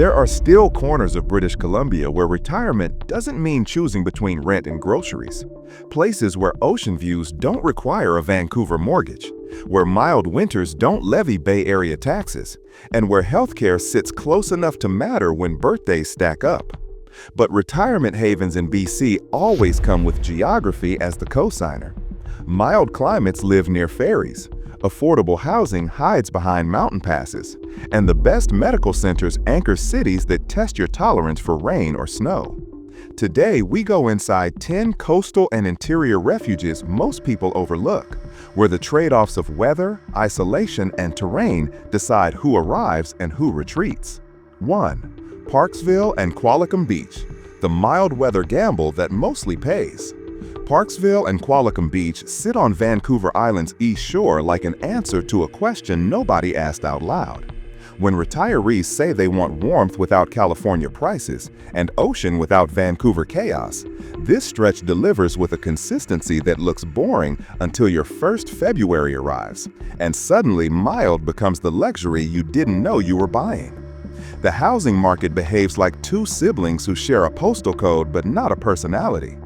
There are still corners of British Columbia where retirement doesn't mean choosing between rent and groceries. Places where ocean views don't require a Vancouver mortgage, where mild winters don't levy Bay Area taxes, and where healthcare sits close enough to matter when birthdays stack up. But retirement havens in BC always come with geography as the cosigner. Mild climates live near ferries, affordable housing hides behind mountain passes, and the best medical centers anchor cities that test your tolerance for rain or snow. Today, we go inside 10 coastal and interior refuges most people overlook, where the trade-offs of weather, isolation, and terrain decide who arrives and who retreats. 1. Parksville and Qualicum Beach, the mild weather gamble that mostly pays. Parksville and Qualicum Beach sit on Vancouver Island's east shore like an answer to a question nobody asked out loud. When retirees say they want warmth without California prices and ocean without Vancouver chaos, this stretch delivers with a consistency that looks boring until your first February arrives, and suddenly mild becomes the luxury you didn't know you were buying. The housing market behaves like two siblings who share a postal code but not a personality.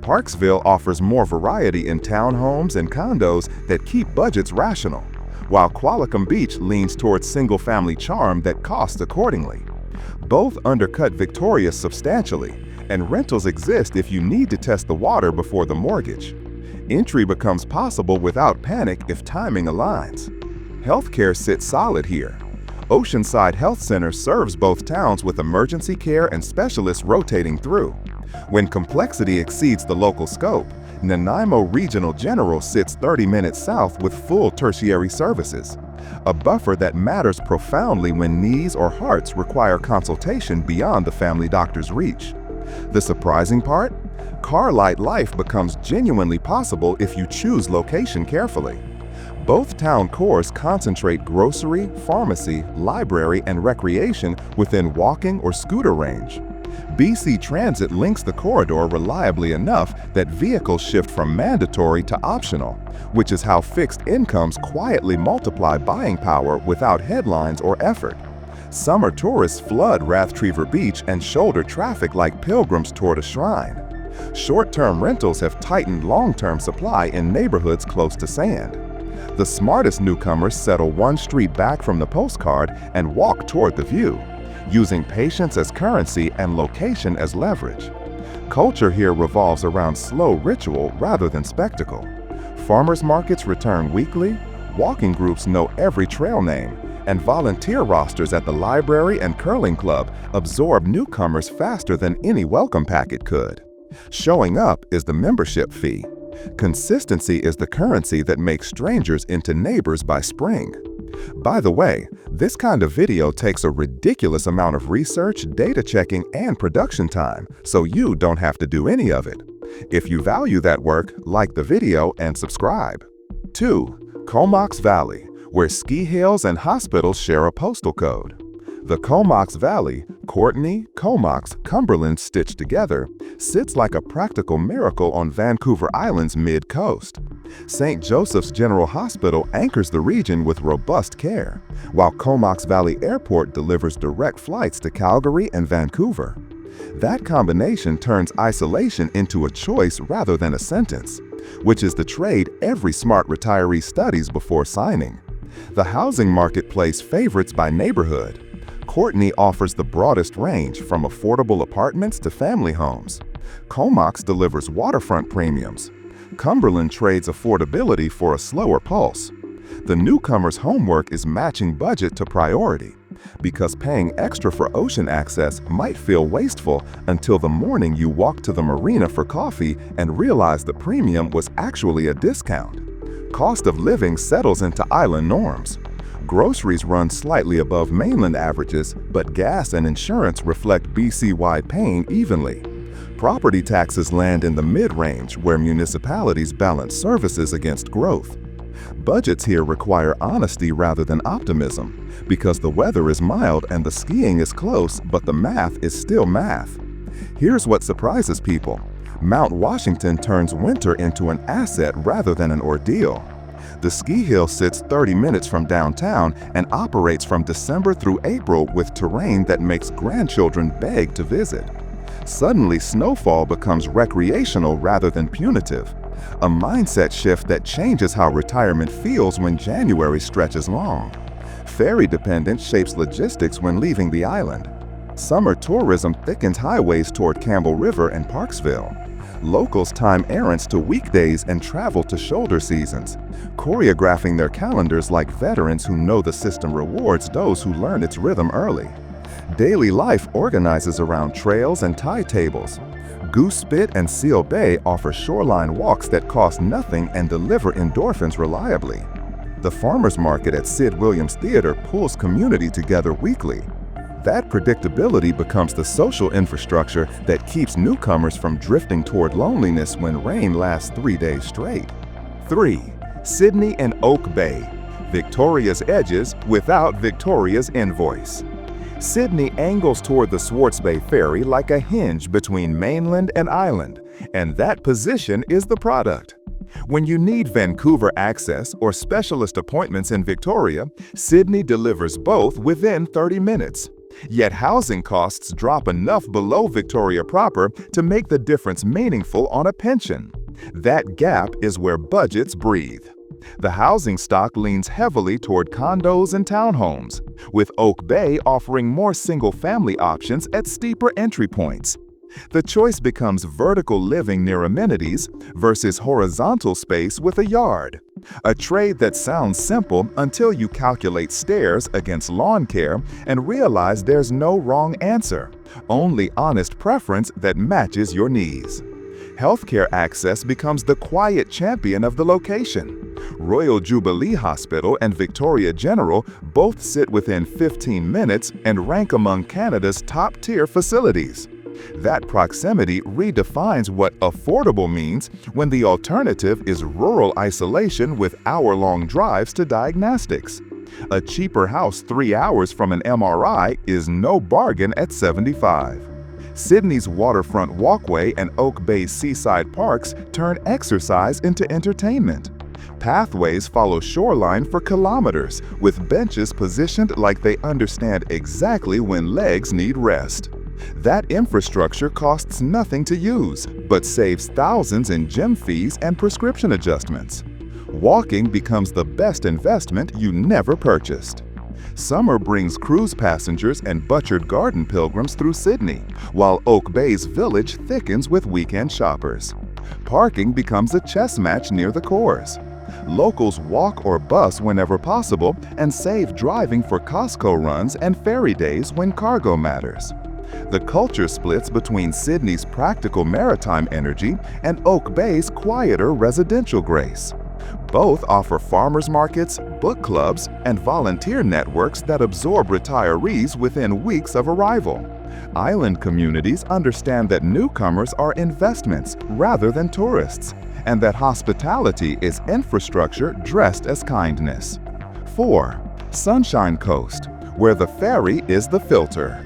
Parksville offers more variety in townhomes and condos that keep budgets rational, while Qualicum Beach leans towards single-family charm that costs accordingly. Both undercut Victoria substantially, and rentals exist if you need to test the water before the mortgage. Entry becomes possible without panic if timing aligns. Healthcare sits solid here. Oceanside Health Center serves both towns with emergency care and specialists rotating through. When complexity exceeds the local scope, Nanaimo Regional General sits 30 minutes south with full tertiary services, a buffer that matters profoundly when knees or hearts require consultation beyond the family doctor's reach. The surprising part? Car-light life becomes genuinely possible if you choose location carefully. Both town cores concentrate grocery, pharmacy, library, and recreation within walking or scooter range. BC Transit links the corridor reliably enough that vehicles shift from mandatory to optional, which is how fixed incomes quietly multiply buying power without headlines or effort. Summer tourists flood Rathtriever Beach and shoulder traffic like pilgrims toward a shrine. Short-term rentals have tightened long-term supply in neighborhoods close to sand. The smartest newcomers settle one street back from the postcard and walk toward the view, using patience as currency and location as leverage. Culture here revolves around slow ritual rather than spectacle. Farmers markets return weekly, walking groups know every trail name, and volunteer rosters at the library and curling club absorb newcomers faster than any welcome packet could. Showing up is the membership fee. Consistency is the currency that makes strangers into neighbors by spring. By the way, this kind of video takes a ridiculous amount of research, data checking, and production time, so you don't have to do any of it. If you value that work, like the video and subscribe. 2. Comox Valley, where ski hills and hospitals share a postal code. The Comox Valley, Courtenay, Comox, Cumberland stitched together, sits like a practical miracle on Vancouver Island's mid-coast. St. Joseph's General Hospital anchors the region with robust care, while Comox Valley Airport delivers direct flights to Calgary and Vancouver. That combination turns isolation into a choice rather than a sentence, which is the trade every smart retiree studies before signing. The housing marketplace favorites by neighborhood. Courtenay offers the broadest range from affordable apartments to family homes. Comox delivers waterfront premiums. Cumberland trades affordability for a slower pulse. The newcomer's homework is matching budget to priority, because paying extra for ocean access might feel wasteful until the morning you walk to the marina for coffee and realize the premium was actually a discount. Cost of living settles into island norms. Groceries run slightly above mainland averages, but gas and insurance reflect BC-wide pain evenly. Property taxes land in the mid-range, where municipalities balance services against growth. Budgets here require honesty rather than optimism, because the weather is mild and the skiing is close, but the math is still math. Here's what surprises people. Mount Washington turns winter into an asset rather than an ordeal. The ski hill sits 30 minutes from downtown and operates from December through April with terrain that makes grandchildren beg to visit. Suddenly, snowfall becomes recreational rather than punitive, a mindset shift that changes how retirement feels when January stretches long. Ferry dependence shapes logistics when leaving the island. Summer tourism thickens highways toward Campbell River and Parksville. Locals time errands to weekdays and travel to shoulder seasons, choreographing their calendars like veterans who know the system rewards those who learn its rhythm early. Daily life organizes around trails and tide tables. Goose Spit and Seal Bay offer shoreline walks that cost nothing and deliver endorphins reliably. The farmers market at Sid Williams Theater pulls community together weekly. That predictability becomes the social infrastructure that keeps newcomers from drifting toward loneliness when rain lasts 3 days straight. 3. Sidney and Oak Bay. Victoria's edges without Victoria's invoice. Sidney angles toward the Swartz Bay Ferry like a hinge between mainland and island, and that position is the product. When you need Vancouver access or specialist appointments in Victoria, Sidney delivers both within 30 minutes. Yet housing costs drop enough below Victoria proper to make the difference meaningful on a pension. That gap is where budgets breathe. The housing stock leans heavily toward condos and townhomes, with Oak Bay offering more single-family options at steeper entry points. The choice becomes vertical living near amenities versus horizontal space with a yard, a trade that sounds simple until you calculate stairs against lawn care and realize there's no wrong answer, only honest preference that matches your needs. Healthcare access becomes the quiet champion of the location. Royal Jubilee Hospital and Victoria General both sit within 15 minutes and rank among Canada's top-tier facilities. That proximity redefines what affordable means when the alternative is rural isolation with hour-long drives to diagnostics. A cheaper house 3 hours from an MRI is no bargain at $75. Sidney's waterfront walkway and Oak Bay's seaside parks turn exercise into entertainment. Pathways follow shoreline for kilometers, with benches positioned like they understand exactly when legs need rest. That infrastructure costs nothing to use, but saves thousands in gym fees and prescription adjustments. Walking becomes the best investment you never purchased. Summer brings cruise passengers and butchered garden pilgrims through Sidney, while Oak Bay's village thickens with weekend shoppers. Parking becomes a chess match near the cores. Locals walk or bus whenever possible and save driving for Costco runs and ferry days when cargo matters. The culture splits between Sidney's practical maritime energy and Oak Bay's quieter residential grace. Both offer farmers markets, book clubs, and volunteer networks that absorb retirees within weeks of arrival. Island communities understand that newcomers are investments rather than tourists, and that hospitality is infrastructure dressed as kindness. 4. Sunshine Coast, where the ferry is the filter.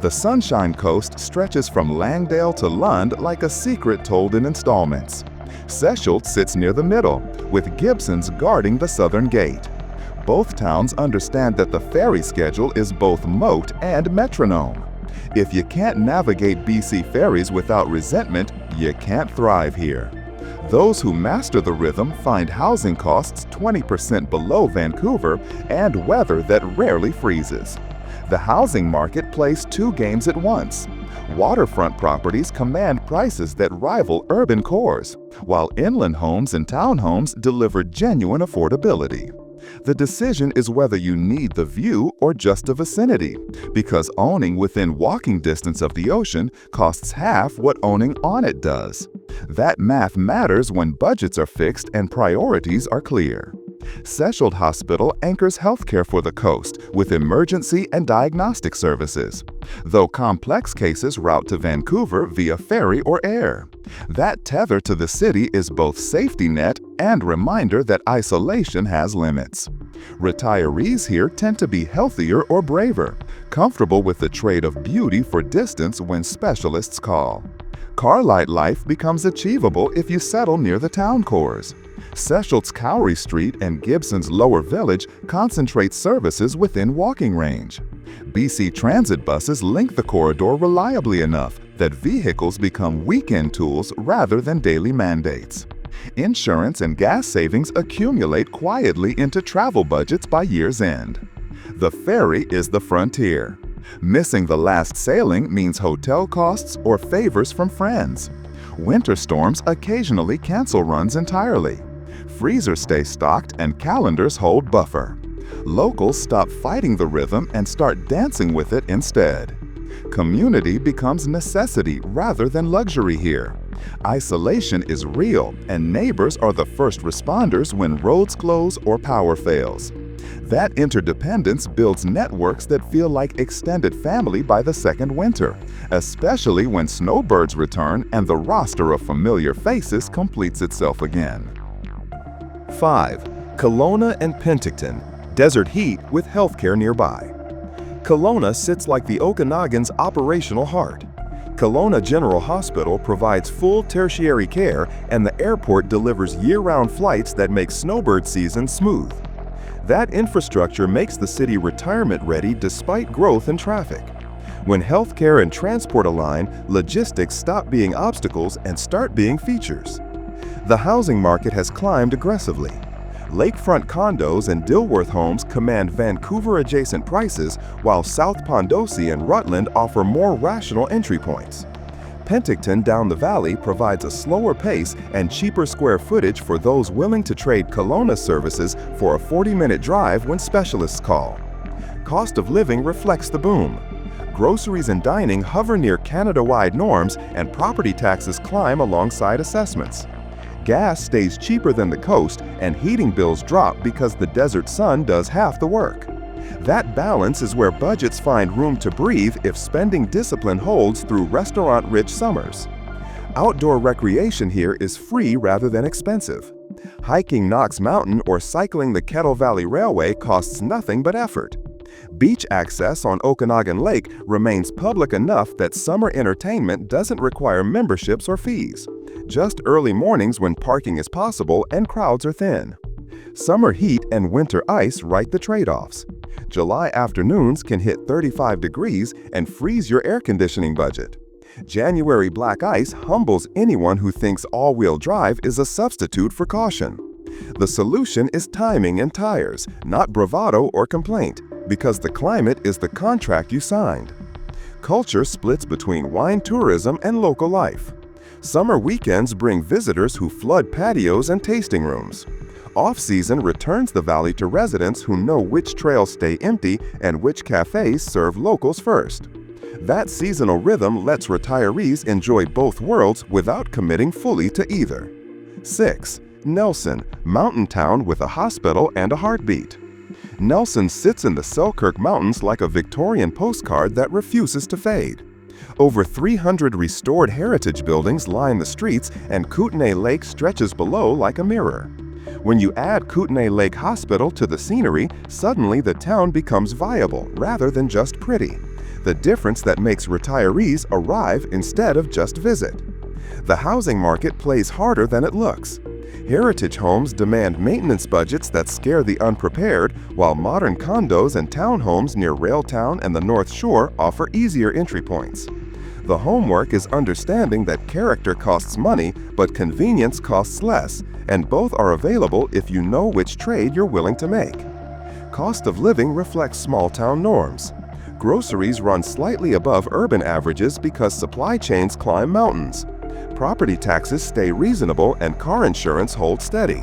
The Sunshine Coast stretches from Langdale to Lund like a secret told in installments. Sechelt sits near the middle, with Gibson's guarding the southern gate. Both towns understand that the ferry schedule is both moat and metronome. If you can't navigate BC ferries without resentment, you can't thrive here. Those who master the rhythm find housing costs 20% below Vancouver and weather that rarely freezes. The housing market plays two games at once. Waterfront properties command prices that rival urban cores, while inland homes and townhomes deliver genuine affordability. The decision is whether you need the view or just the vicinity, because owning within walking distance of the ocean costs half what owning on it does. That math matters when budgets are fixed and priorities are clear. Sechelt Hospital anchors healthcare for the coast with emergency and diagnostic services, though complex cases route to Vancouver via ferry or air. That tether to the city is both safety net and reminder that isolation has limits. Retirees here tend to be healthier or braver, comfortable with the trade of beauty for distance when specialists call. Carlight life becomes achievable if you settle near the town cores. Sechelt's Cowrie Street and Gibson's Lower Village concentrate services within walking range. BC Transit buses link the corridor reliably enough that vehicles become weekend tools rather than daily mandates. Insurance and gas savings accumulate quietly into travel budgets by year's end. The ferry is the frontier. Missing the last sailing means hotel costs or favors from friends. Winter storms occasionally cancel runs entirely. Freezers stay stocked and calendars hold buffer. Locals stop fighting the rhythm and start dancing with it instead. Community becomes necessity rather than luxury here. Isolation is real, and neighbors are the first responders when roads close or power fails. That interdependence builds networks that feel like extended family by the second winter, especially when snowbirds return and the roster of familiar faces completes itself again. 5. Kelowna and Penticton, desert heat with healthcare nearby. Kelowna sits like the Okanagan's operational heart. Kelowna General Hospital provides full tertiary care, and the airport delivers year-round flights that make snowbird season smooth. That infrastructure makes the city retirement-ready despite growth in traffic. When healthcare and transport align, logistics stop being obstacles and start being features. The housing market has climbed aggressively. Lakefront condos and Dilworth homes command Vancouver-adjacent prices, while South Pondosi and Rutland offer more rational entry points. Penticton down the valley provides a slower pace and cheaper square footage for those willing to trade Kelowna services for a 40-minute drive when specialists call. Cost of living reflects the boom. Groceries and dining hover near Canada-wide norms, and property taxes climb alongside assessments. Gas stays cheaper than the coast, and heating bills drop because the desert sun does half the work. That balance is where budgets find room to breathe if spending discipline holds through restaurant-rich summers. Outdoor recreation here is free rather than expensive. Hiking Knox Mountain or cycling the Kettle Valley Railway costs nothing but effort. Beach access on Okanagan Lake remains public enough that summer entertainment doesn't require memberships or fees. Just early mornings when parking is possible and crowds are thin. Summer heat and winter ice write the trade-offs. July afternoons can hit 35 degrees and freeze your air conditioning budget. January black ice humbles anyone who thinks all-wheel drive is a substitute for caution. The solution is timing and tires, not bravado or complaint, because the climate is the contract you signed. Culture splits between wine tourism and local life. Summer weekends bring visitors who flood patios and tasting rooms. Off-season returns the valley to residents who know which trails stay empty and which cafes serve locals first. That seasonal rhythm lets retirees enjoy both worlds without committing fully to either. 6. Nelson, mountain town with a hospital and a heartbeat. Nelson sits in the Selkirk Mountains like a Victorian postcard that refuses to fade. Over 300 restored heritage buildings line the streets, and Kootenay Lake stretches below like a mirror. When you add Kootenay Lake Hospital to the scenery, suddenly the town becomes viable rather than just pretty. The difference that makes retirees arrive instead of just visit. The housing market plays harder than it looks. Heritage homes demand maintenance budgets that scare the unprepared, while modern condos and townhomes near Railtown and the North Shore offer easier entry points. The homework is understanding that character costs money, but convenience costs less, and both are available if you know which trade you're willing to make. Cost of living reflects small-town norms. Groceries run slightly above urban averages because supply chains climb mountains. Property taxes stay reasonable and car insurance holds steady.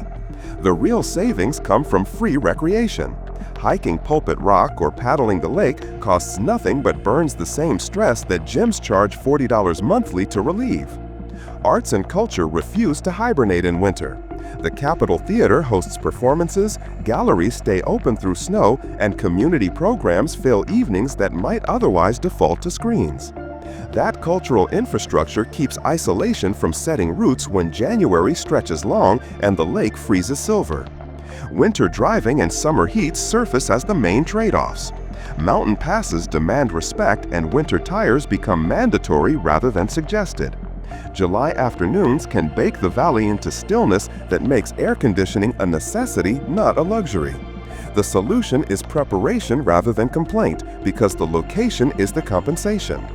The real savings come from free recreation. Hiking Pulpit Rock or paddling the lake costs nothing but burns the same stress that gyms charge $40 monthly to relieve. Arts and culture refuse to hibernate in winter. The Capitol Theater hosts performances, galleries stay open through snow, and community programs fill evenings that might otherwise default to screens. That cultural infrastructure keeps isolation from setting roots when January stretches long and the lake freezes silver. Winter driving and summer heat surface as the main trade-offs. Mountain passes demand respect and winter tires become mandatory rather than suggested. July afternoons can bake the valley into stillness that makes air conditioning a necessity, not a luxury. The solution is preparation rather than complaint, because the location is the compensation.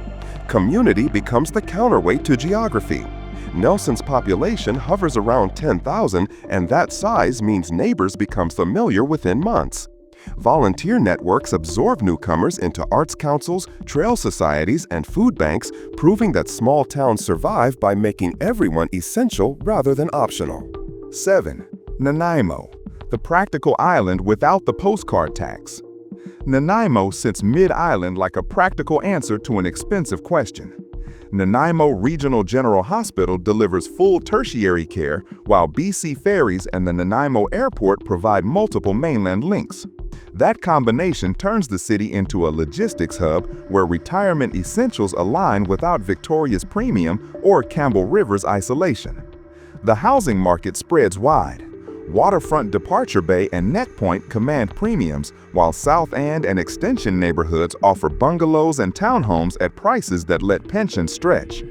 Community becomes the counterweight to geography. Nelson's population hovers around 10,000, and that size means neighbors become familiar within months. Volunteer networks absorb newcomers into arts councils, trail societies, and food banks, proving that small towns survive by making everyone essential rather than optional. 7. Nanaimo, the practical island without the postcard tax. Nanaimo sits mid-island like a practical answer to an expensive question. Nanaimo Regional General Hospital delivers full tertiary care, while BC Ferries and the Nanaimo Airport provide multiple mainland links. That combination turns the city into a logistics hub where retirement essentials align without Victoria's premium or Campbell River's isolation. The housing market spreads wide. Waterfront Departure Bay and Neck Point command premiums, while South End and Extension neighborhoods offer bungalows and townhomes at prices that let pensions stretch.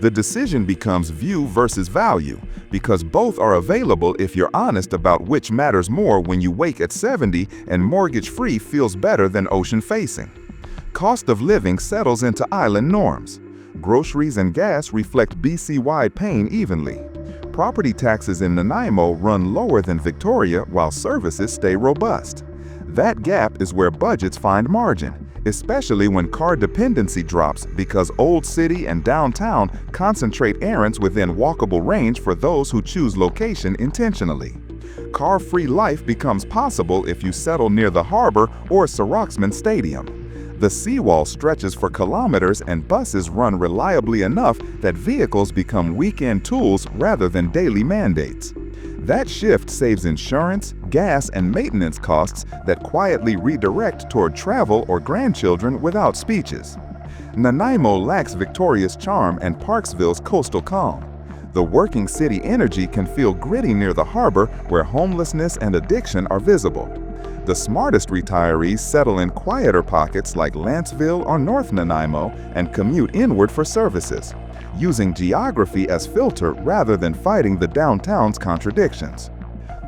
The decision becomes view versus value, because both are available if you're honest about which matters more when you wake at 70 and mortgage-free feels better than ocean-facing. Cost of living settles into island norms. Groceries and gas reflect BC-wide pain evenly. Property taxes in Nanaimo run lower than Victoria while services stay robust. That gap is where budgets find margin, especially when car dependency drops because Old City and downtown concentrate errands within walkable range for those who choose location intentionally. Car-free life becomes possible if you settle near the harbor or Soroxman Stadium. The seawall stretches for kilometers and buses run reliably enough that vehicles become weekend tools rather than daily mandates. That shift saves insurance, gas, and maintenance costs that quietly redirect toward travel or grandchildren without speeches. Nanaimo lacks Victoria's charm and Parksville's coastal calm. The working city energy can feel gritty near the harbor where homelessness and addiction are visible. The smartest retirees settle in quieter pockets like Lanceville or North Nanaimo and commute inward for services, using geography as filter rather than fighting the downtown's contradictions.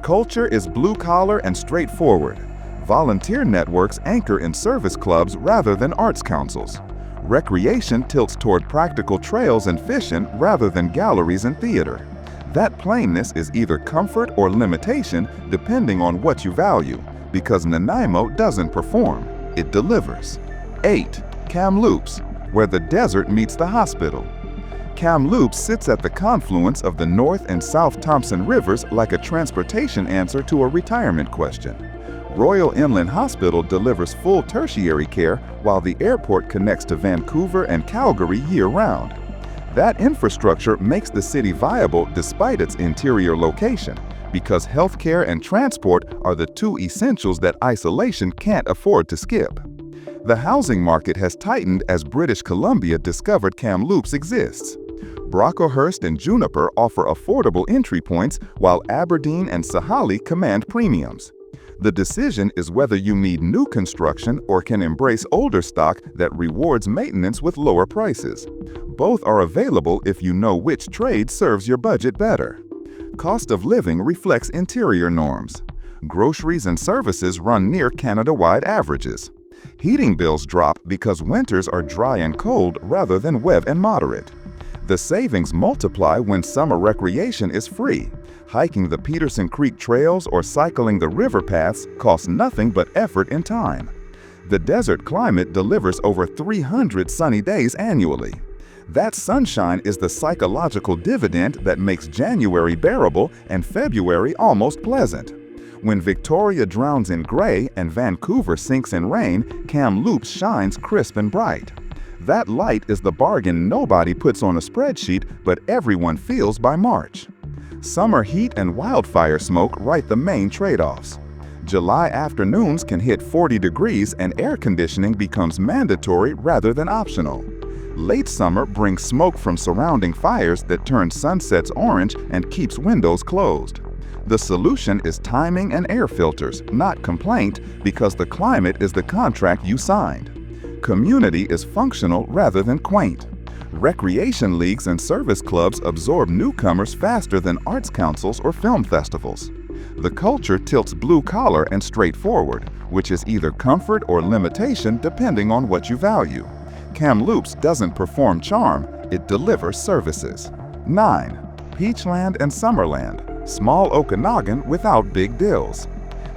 Culture is blue-collar and straightforward. Volunteer networks anchor in service clubs rather than arts councils. Recreation tilts toward practical trails and fishing rather than galleries and theater. That plainness is either comfort or limitation depending on what you value, because Nanaimo doesn't perform, it delivers. 8. Kamloops, where the desert meets the hospital. Kamloops sits at the confluence of the North and South Thompson Rivers like a transportation answer to a retirement question. Royal Inland Hospital delivers full tertiary care while the airport connects to Vancouver and Calgary year-round. That infrastructure makes the city viable despite its interior location, because healthcare and transport are the two essentials that isolation can't afford to skip. The housing market has tightened as British Columbia discovered Kamloops exists. Brocklehurst and Juniper offer affordable entry points, while Aberdeen and Sahalee command premiums. The decision is whether you need new construction or can embrace older stock that rewards maintenance with lower prices. Both are available if you know which trade serves your budget better. Cost of living reflects interior norms. Groceries and services run near Canada-wide averages. Heating bills drop because winters are dry and cold rather than wet and moderate. The savings multiply when summer recreation is free. Hiking the Peterson Creek trails or cycling the river paths costs nothing but effort and time. The desert climate delivers over 300 sunny days annually. That sunshine is the psychological dividend that makes January bearable and February almost pleasant. When Victoria drowns in gray and Vancouver sinks in rain, Kamloops shines crisp and bright. That light is the bargain nobody puts on a spreadsheet, but everyone feels by March. Summer heat and wildfire smoke write the main trade-offs. July afternoons can hit 40 degrees and air conditioning becomes mandatory rather than optional. Late summer brings smoke from surrounding fires that turn sunsets orange and keeps windows closed. The solution is timing and air filters, not complaint, because the climate is the contract you signed. Community is functional rather than quaint. Recreation leagues and service clubs absorb newcomers faster than arts councils or film festivals. The culture tilts blue-collar and straightforward, which is either comfort or limitation depending on what you value. Kamloops doesn't perform charm, it delivers services. 9. Peachland and Summerland, small Okanagan without big deals.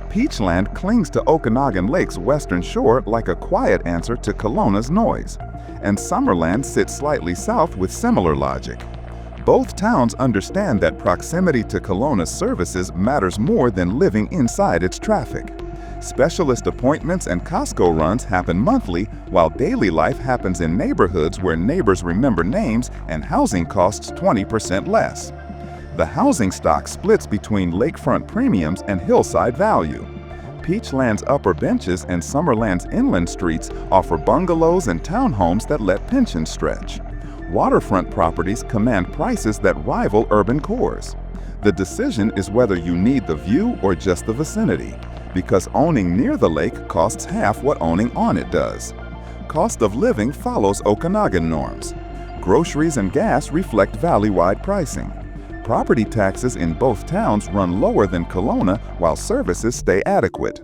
Peachland clings to Okanagan Lake's western shore like a quiet answer to Kelowna's noise, and Summerland sits slightly south with similar logic. Both towns understand that proximity to Kelowna's services matters more than living inside its traffic. Specialist appointments and Costco runs happen monthly, while daily life happens in neighborhoods where neighbors remember names and housing costs 20% less. The housing stock splits between lakefront premiums and hillside value. Peachland's upper benches and Summerland's inland streets offer bungalows and townhomes that let pensions stretch. Waterfront properties command prices that rival urban cores. The decision is whether you need the view or just the vicinity, because owning near the lake costs half what owning on it does. Cost of living follows Okanagan norms. Groceries and gas reflect valley-wide pricing. Property taxes in both towns run lower than Kelowna while services stay adequate.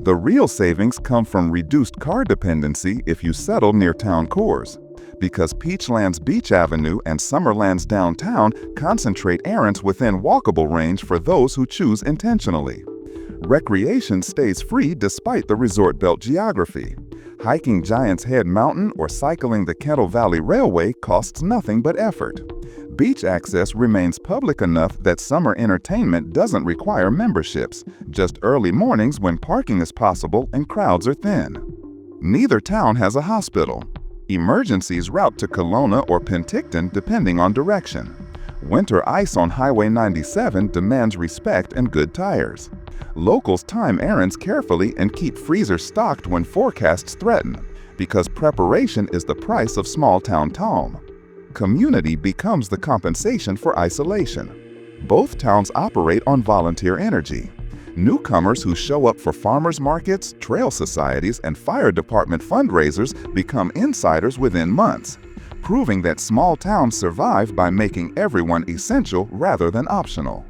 The real savings come from reduced car dependency if you settle near town cores, because Peachland's Beach Avenue and Summerland's downtown concentrate errands within walkable range for those who choose intentionally. Recreation stays free despite the resort belt geography. Hiking Giant's Head Mountain or cycling the Kettle Valley Railway costs nothing but effort. Beach access remains public enough that summer entertainment doesn't require memberships, just early mornings when parking is possible and crowds are thin. Neither town has a hospital. Emergencies route to Kelowna or Penticton depending on direction. Winter ice on Highway 97 demands respect and good tires. Locals time errands carefully and keep freezers stocked when forecasts threaten, because preparation is the price of small-town calm. Community becomes the compensation for isolation. Both towns operate on volunteer energy. Newcomers who show up for farmers markets, trail societies, and fire department fundraisers become insiders within months, proving that small towns survive by making everyone essential rather than optional.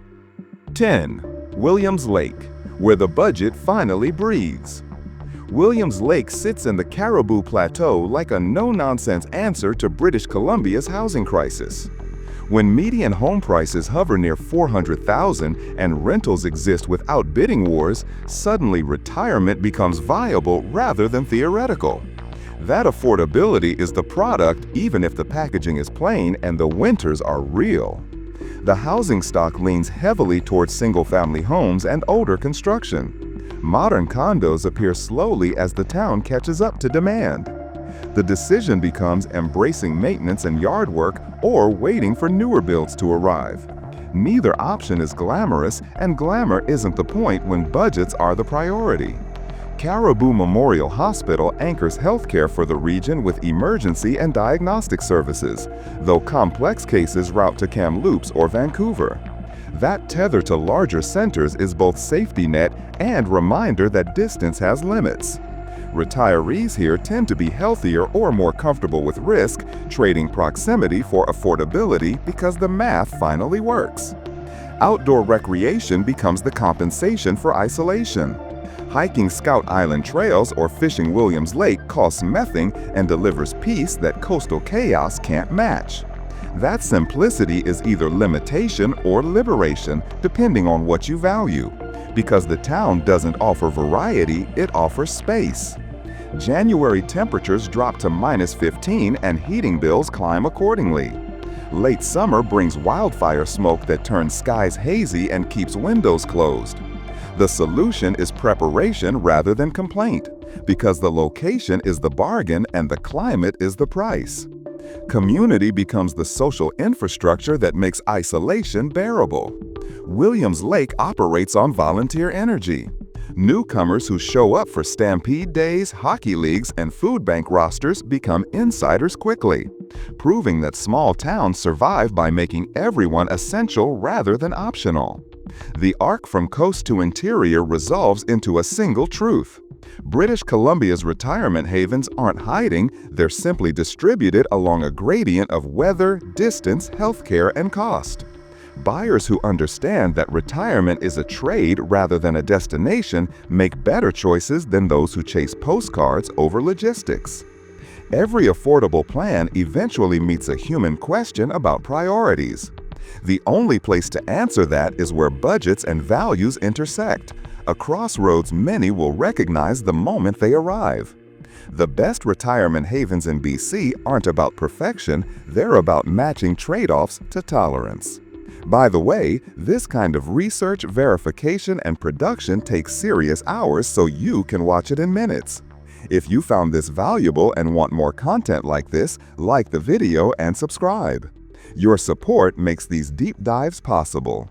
10. Williams Lake, where the budget finally breathes. Williams Lake sits in the Caribou Plateau like a no-nonsense answer to British Columbia's housing crisis. When median home prices hover near $400,000 and rentals exist without bidding wars, suddenly retirement becomes viable rather than theoretical. That affordability is the product even if the packaging is plain and the winters are real. The housing stock leans heavily towards single-family homes and older construction. Modern condos appear slowly as the town catches up to demand. The decision becomes embracing maintenance and yard work or waiting for newer builds to arrive. Neither option is glamorous, and glamour isn't the point when budgets are the priority. Caribou Memorial Hospital anchors healthcare for the region with emergency and diagnostic services, though complex cases route to Kamloops or Vancouver. That tether to larger centers is both safety net and reminder that distance has limits. Retirees here tend to be healthier or more comfortable with risk, trading proximity for affordability because the math finally works. Outdoor recreation becomes the compensation for isolation. Hiking Scout Island trails or fishing Williams Lake costs nothing and delivers peace that coastal chaos can't match. That simplicity is either limitation or liberation, depending on what you value. Because the town doesn't offer variety, it offers space. January temperatures drop to -15 and heating bills climb accordingly. Late summer brings wildfire smoke that turns skies hazy and keeps windows closed. The solution is preparation rather than complaint, because the location is the bargain and the climate is the price. Community becomes the social infrastructure that makes isolation bearable. Williams Lake operates on volunteer energy. Newcomers who show up for stampede days, hockey leagues, and food bank rosters become insiders quickly, proving that small towns survive by making everyone essential rather than optional. The arc from coast to interior resolves into a single truth. British Columbia's retirement havens aren't hiding, they're simply distributed along a gradient of weather, distance, healthcare, and cost. Buyers who understand that retirement is a trade rather than a destination make better choices than those who chase postcards over logistics. Every affordable plan eventually meets a human question about priorities. The only place to answer that is where budgets and values intersect, a crossroads many will recognize the moment they arrive. The best retirement havens in BC aren't about perfection, they're about matching trade-offs to tolerance. By the way, this kind of research, verification, and production takes serious hours so you can watch it in minutes. If you found this valuable and want more content like this, like the video and subscribe. Your support makes these deep dives possible.